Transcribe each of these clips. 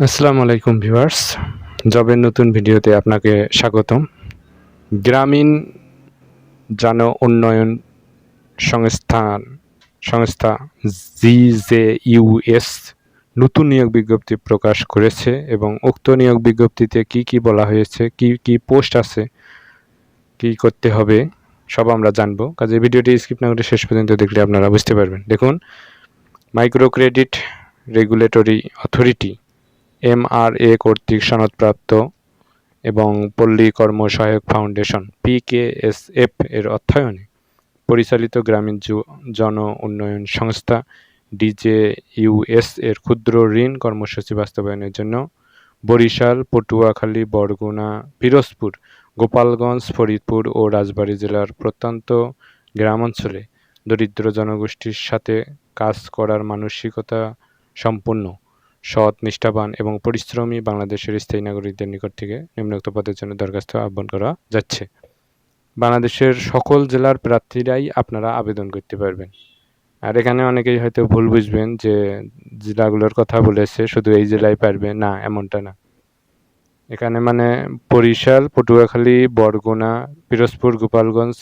আসসালামু আলাইকুম ভিউয়ার্স। জবের নতুন ভিডিওতে আপনাকে স্বাগতম। গ্রামীণ জন উন্নয়ন সংস্থা জিজেইউএস নতুন নিয়োগ বিজ্ঞপ্তি প্রকাশ করেছে এবং উক্ত নিয়োগ বিজ্ঞপ্তিতে কি বলা হয়েছে, কি পোস্ট আছে, কি করতে হবে সব আমরা জানবো। কাজেই ভিডিওটি স্কিপ না করে শেষ পর্যন্ত দেখলে আপনারা বুঝতে পারবেন। দেখুন, micro credit regulatory authority MRA কর্তৃক সনদপ্রাপ্ত এবং পল্লী কর্মসহায়ক ফাউন্ডেশন পিকেএসএফ এর অর্থায়নে পরিচালিত গ্রামীণ জন উন্নয়ন সংস্থা ডিজেইউএস এর ক্ষুদ্র ঋণ কর্মসূচি বাস্তবায়নের জন্য বরিশাল, পটুয়াখালী, বরগুনা, পিরোজপুর, গোপালগঞ্জ, ফরিদপুর ও রাজবাড়ী জেলার প্রত্যন্ত গ্রামাঞ্চলে দরিদ্র জনগোষ্ঠীর সাথে কাজ করার মানসিকতা সম্পন্ন সৎ, নিষ্ঠাবান এবং পরিশ্রমী বাংলাদেশের স্থায়ী নাগরিকদের নিকট থেকে নিম্নোক্ত পদের জন্য দরখাস্ত আহ্বান করা যাচ্ছে। বাংলাদেশের সকল জেলার প্রার্থীরাই আপনারা আবেদন করতে পারবেন। আর এখানে অনেকেই হয়তো ভুল বুঝবেন যে জেলাগুলোর কথা বলেছে শুধু এই জেলায় পারবে, না এমনটা না। এখানে মানে বরিশাল, পটুয়াখালী, বরগুনা, পিরোজপুর, গোপালগঞ্জ,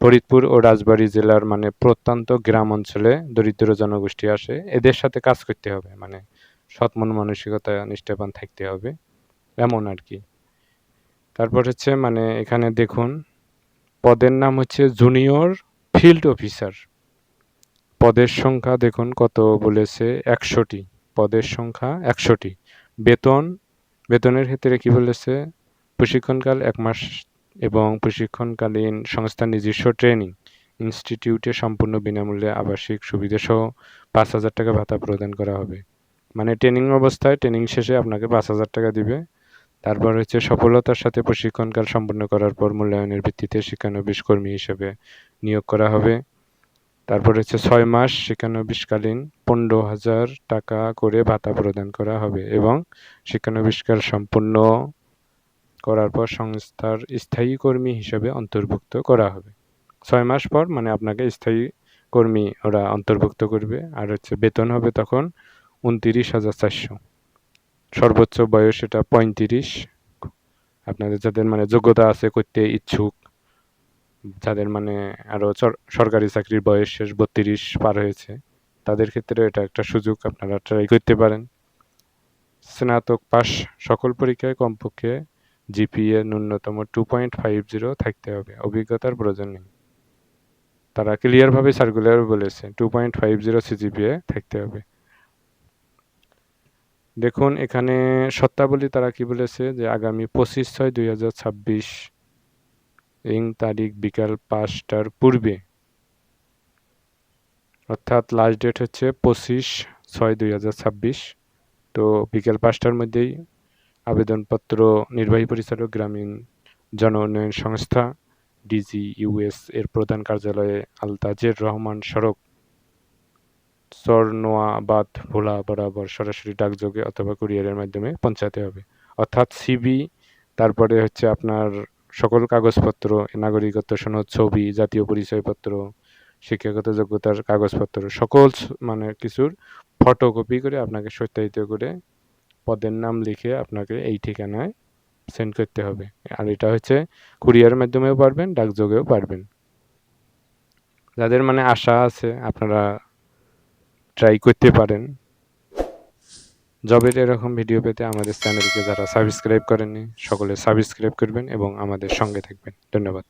ফরিদপুর ও রাজবাড়ী জেলার মানে প্রত্যন্ত গ্রাম অঞ্চলে দরিদ্র জনগোষ্ঠী আসে, এদের সাথে কাজ করতে হবে, মানে সৎ মন মানসিকতা নিষ্ঠাবান থাকতে হবে, এমন আর কি। তারপর হচ্ছে মানে এখানে দেখুন, পদের নাম হচ্ছে জুনিয়র ফিল্ড অফিসার। পদের সংখ্যা দেখুন কত বলেছে, ১০০টি। পদের সংখ্যা ১০০টি। বেতনের ক্ষেত্রে কি বলেছে, প্রশিক্ষণকাল ১ মাস এবং প্রশিক্ষণকালীন সংস্থার নিজস্ব ট্রেনিং ইনস্টিটিউটে সম্পূর্ণ বিনামূল্যে আবাসিক সুবিধাসহ ৫,০০০ টাকা ভাতা প্রদান করা হবে। মানে ট্রেনিং অবস্থায়, ট্রেনিং শেষে আপনাকে ৫,০০০ টাকা দিবে। তারপর হচ্ছে সফলতার সাথে প্রশিক্ষণকাল সম্পন্ন করার পর মূল্যায়নের ভিত্তিতে শিক্ষানবিশ কর্মী হিসেবে নিয়োগ করা হবে। তারপর হচ্ছে ৬ মাস শিক্ষানবিশকালীন ১৫,০০০ টাকা করে ভাতা প্রদান করা হবে এবং শিক্ষানবিশকাল সম্পূর্ণ করার পর সংস্থার স্থায়ী কর্মী হিসেবে অন্তর্ভুক্ত করা হবে। ৬ মাস পর মানে আপনাকে স্থায়ী কর্মী ওরা অন্তর্ভুক্ত করবে। আর হচ্ছে বেতন হবে তখন ২৯,৪০০। সর্বোচ্চ বয়স এটা ৩৫। আপনাদের যাদের মানে যোগ্যতা আছে, করতে ইচ্ছুক, যাদের মানে আরও সরকারি চাকরির বয়স শেষ ৩২ পার হয়েছে, তাদের ক্ষেত্রে এটা একটা সুযোগ, আপনারা ট্রাই করতে পারেন। স্নাতক পাস, সকল পরীক্ষায় কমপক্ষে জিপিএ ন্যূনতম 2.50 থাকতে হবে, অভিজ্ঞতার প্রয়োজন নেই। তারা ক্লিয়ারভাবে সার্কুলারে বলেছে 2.50 সিজিপিএ থাকতে হবে। দেখুন এখানে শর্তাবলী তারা কি বলেছে, যে আগামী ২৫/৬/২০২৬ তারিখ বিকাল ৫টার পূর্বে, অর্থাৎ লাস্ট ডেট হচ্ছে ২৫/৬/২০২৬, তো বিকেল ৫টার মধ্যেই আবেদনপত্র নির্বাহী পরিচালক গ্রামীণ জন উন্নয়ন সংস্থা ডিজিইউএস এর প্রধান কার্যালয়ে আলতাজের রহমান সড়ক, চরনোয়াবাদ, ভোলা বরাবর সরাসরি ডাকযোগে অথবা কুরিয়ারের মাধ্যমে পৌঁছাতে হবে। অর্থাৎ সিভি, তারপরে হচ্ছে আপনার সকল কাগজপত্র, নাগরিকত্ব সনদ, ছবি, জাতীয় পরিচয়পত্র, শিক্ষাগত যোগ্যতার কাগজপত্র, সকল মানে কিছুর ফটোকপি করে আপনাকে সত্যায়িত করে পদের নাম লিখে আপনাকে এই ঠিকানায় সেন্ড করতে হবে। আর এটা হচ্ছে কুরিয়ারের মাধ্যমেও পারবেন, ডাকযোগেও পারবেন। যাদের মানে আশা আছে আপনারা ট্রাই করতে পারেন। জবের এরকম ভিডিও পেতে আমাদের চ্যানেলকে যারা সাবস্ক্রাইব করেননি সকলে সাবস্ক্রাইব করবেন এবং আমাদের সঙ্গে থাকবেন। ধন্যবাদ।